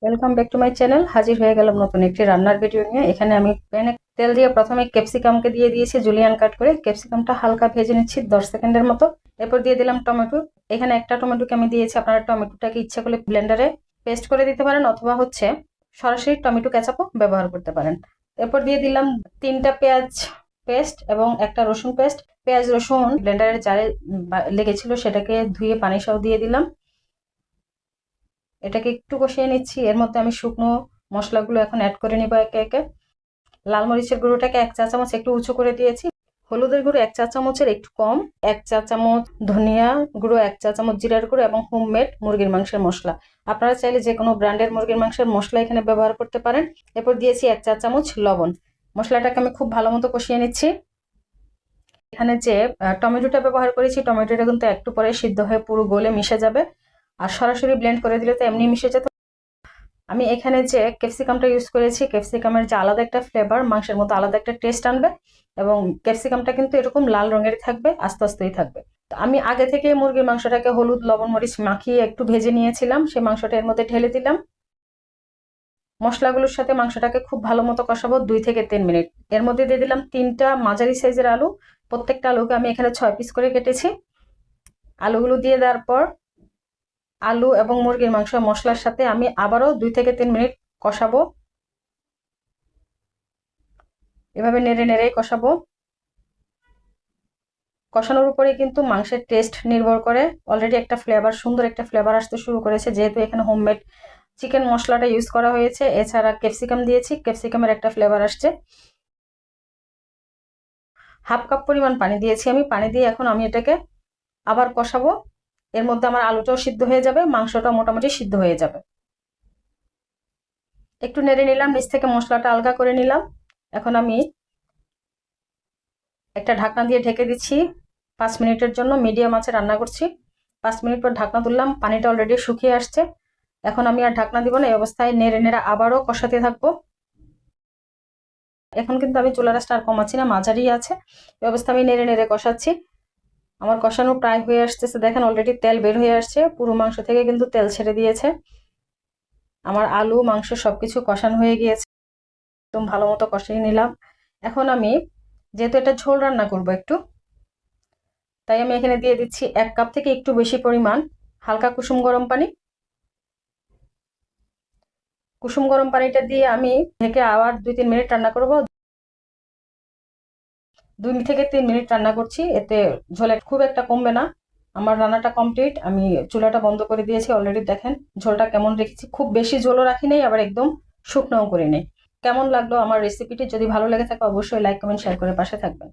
Welcome back to my channel. হাজির হয়ে গেলাম নতুন একটি রান্নার ভিডিও নিয়ে। এখানে আমি প্যানে তেল দিয়ে প্রথমে ক্যাপসিকামকে দিয়ে দিয়েছি জুলিয়ান কাট করে। ক্যাপসিকামটা হালকা ভেজে নিচ্ছি 10 সেকেন্ডের মতো। এরপর দিয়ে দিলাম টমেটো। এখানে একটা টমেটোকে আমি দিয়েছি। আপনারা টমেটোটাকে ইচ্ছা করলে ব্লেন্ডারে পেস্ট করে দিতে পারেন, অথবা সরাসরি টমেটো কেচাপও ব্যবহার করতে পারেন। এরপর দিয়ে দিলাম 3টা পেঁয়াজ পেস্ট এবং একটা রসুন পেস্ট। পেঁয়াজ রসুন ব্লেন্ডারের জারে লেগেছিল, সেটাকে ধুয়ে পানি সহ দিয়ে দিলাম। এটাকে একটু কষিয়ে নিচ্ছি। এর মধ্যে আমি শুকনো মশলাগুলো এখন অ্যাড করে নিব একে একে। লাল মরিচের গুঁড়োটাকে 1 চা চামচ একটু উঁচু করে দিয়েছি। হলুদের গুঁড়ো 1 চা চামচের একটু কম, 1 চা চামচ ধনিয়া গুঁড়ো, 1 চা চামচ জিরার গুঁড়ো এবং হোমমেড মুরগির মাংসের মশলা। আপনারা চাইলে যে কোনো ব্র্যান্ডের মুরগির মাংসের মশলা এখানে ব্যবহার করতে পারেন। এরপর দিয়েছি 1 চা চামচ লবণ। মশলাটাকে আমি খুব ভালো মতো কষিয়ে নিচ্ছি। এখানে যে টমেটোটা ব্যবহার করেছি, টমেটোটা কিন্তু একটু পরে সিদ্ধ হয়ে পুরো গলে মিশে যাবে। আর সরাসরি ব্লেন্ড করে দিলে তো এমনি মিশে যেত। আমি এখানে যে ক্যাপসিকামটা ইউজ করেছি, ক্যাপসিকামের যে আলাদা একটা ফ্লেভার, মাংসের মতো আলাদা একটা টেস্ট আনবে। এবং ক্যাপসিকামটা কিন্তু এরকম লাল রঙের থাকবে, আস্তে আস্তেই থাকবে। তো আমি আগে থেকে মুরগির মাংসটাকে হলুদ লবণ মরিচ মাখিয়ে একটু ভেজে নিয়েছিলাম। সেই মাংসটা এর মধ্যে ঢেলে দিলাম। মশলাগুলোর সাথে মাংসটাকে খুব ভালো মতো কষাবো 2 থেকে 3 মিনিট। এর মধ্যে দিয়ে দিলাম 3টা মাঝারি সাইজের আলু। প্রত্যেকটা আলুকে আমি এখানে 6 পিস করে কেটেছি। আলুগুলো দিয়ে দেওয়ার পর আলু এবং মুরগির মাংস মশলার সাথে আমি আবারও 2 থেকে 3 মিনিট কষাবো। এভাবে নেড়ে নেড়ে কষাবো। কষানোর উপরে কিন্তু মাংসের টেস্ট নির্ভর করে। অলরেডি একটা ফ্লেভার, সুন্দর একটা ফ্লেভার আসতে শুরু করেছে, যেহেতু এখানে হোমমেড চিকেন মশলাটা ইউজ করা হয়েছে। এছাড়া ক্যাপসিকাম দিয়েছি, ক্যাপসিকামের একটা ফ্লেভার আসছে। হাফ কাপ পরিমাণ পানি দিয়েছি আমি। পানি দিয়ে এখন আমি এটাকে আবার কষাবো। এর মধ্যে আমার আলুটাও সিদ্ধ হয়ে যাবে, মাংসটাও মোটামুটি সিদ্ধ হয়ে যাবে। একটু নেড়ে নিলাম, নিচ থেকে মশলাটা আলগা করে নিলাম। এখন আমি একটা ঢাকনা দিয়ে ঢেকে দিচ্ছি 5 মিনিটের জন্য। মিডিয়াম আঁচে রান্না করছি। 5 মিনিট পর ঢাকনা তুললাম, পানিটা অলরেডি শুকিয়ে আসছে। এখন আমি আর ঢাকনা দিব না, এই অবস্থায় নেড়ে নেড়ে আবারও কষাতে থাকবো। এখন কিন্তু আমি চুলা রাসটা আর কমাচ্ছি না, মাঝারি আছে। এই অবস্থায় আমি নেড়ে নেড়ে কষাচ্ছি। আমার কষানো প্রায় হয়ে আসতেছে, দেখেন অলরেডি তেল বের হয়ে আসছে, পুরো মাংস থেকে কিন্তু তেল ছেড়ে দিয়েছে। আমার আলু মাংস সবকিছু কষানো হয়ে গিয়েছে, একদম ভালো মতো কষিয়ে নিলাম। এখন আমি যেহেতু এটা ঝোল রান্না করব একটু, তাই আমি এখানে দিয়ে দিচ্ছি 1 কাপ থেকে একটু বেশি পরিমাণ হালকা কুসুম গরম পানি। কুসুম গরম পানিটা দিয়ে আমি ঢেকে আবার 2-3 মিনিট রান্না করব। 2 থেকে 3 মিনিট রান্না করছি, এতে ঝোল খুব একটা কমবে না। আমার রান্নাটা কমপ্লিট, আমি চুলাটা বন্ধ করে দিয়েছি। অলরেডি দেখেন ঝোলটা কেমন রেখেছি, খুব বেশি ঝোলও রাখি নাই, আবার একদম শুকনোও করি নাই। কেমন লাগলো আমার রেসিপিটি? যদি ভালো লেগে থাকে অবশ্যই লাইক কমেন্ট শেয়ার করে পাশে থাকবেন।